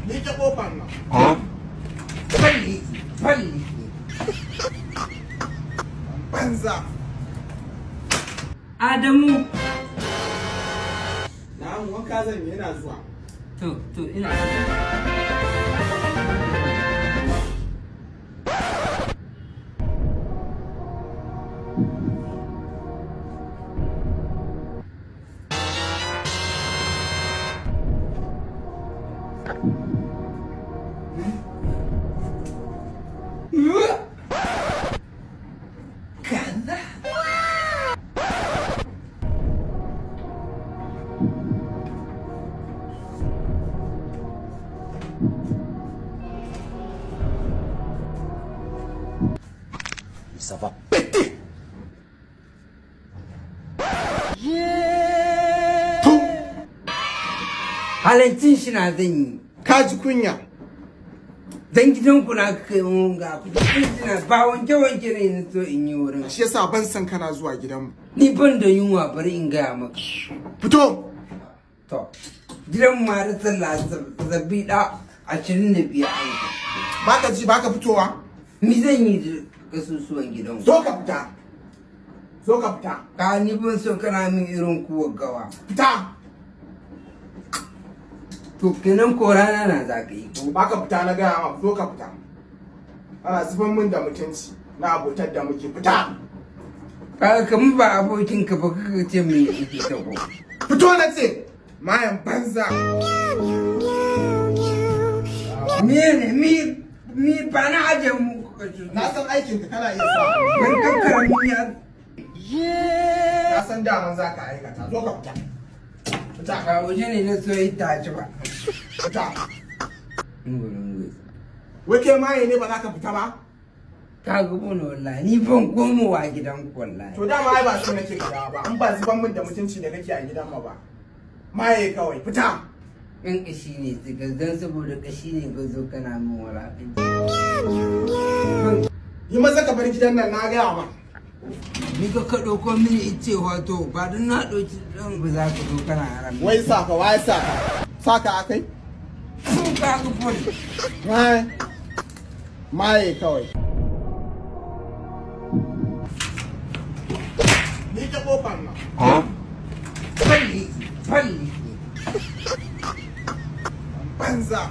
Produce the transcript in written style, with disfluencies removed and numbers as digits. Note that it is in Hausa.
Liƙe ƙofar nan. Balli. Banza. Adamu. Na'am, wanka zan yi yana zuwa. To ina. Ganda. Ça va péter. Halantin shi na zan yi. Kaji kunya. Dan gidanku na kai mun ga kudin ba wanke ne na so in yi wurin. Shi yasa ban san kana zuwa gidanmu. Ni ban da yunwa bari in gaya maka. Fito. To, gidan ma da sallah zabbi da 25 aiki. Baka ji baka fitowa. Ni zan yi da kasusuwan gidan. Zo ka fita. Zo ka fita. Ka ni ban so kana min irin kuwa gawa. Fita. To kenan ko rana na za ka yi. Baka fita na gaya ma zo ka fita. Ana zuban min da mutunci na abotar da muke fita. Ka kamar ba abokin ka ba kaka ce min yake ta ko. Fito na ce. Mayan banza. Mi ba na aje mu Na san aikin ka kana iya sa. ban kankara min ya. Na san daman za ka aikata. Zo ka fita. Fita. Ka waje ne na so yi taci ba. Fita. Ngulungu. Wai kai maye ne ba za ka fita ba? Ka ga bono wallahi ni ban komowa gidan ku wallahi. To dama ai ba sai nake gida ba. An ba zuban min da mutunci da kake a gidan ma ba. Maye kawai fita. In kashi ne tsiga dan saboda kashi ne ka zo kana min walaƙin. Yi maza ka bar gidan nan na gaya ma. Ni ka ɗauko mini ice wato ba don na ɗauki ɗan ba za ka zo kana haram. Wai saka, wai saka. Saka akai? Sun ka ga fol. Maye kawai. Liƙe ƙofar nan. Balli. Banza.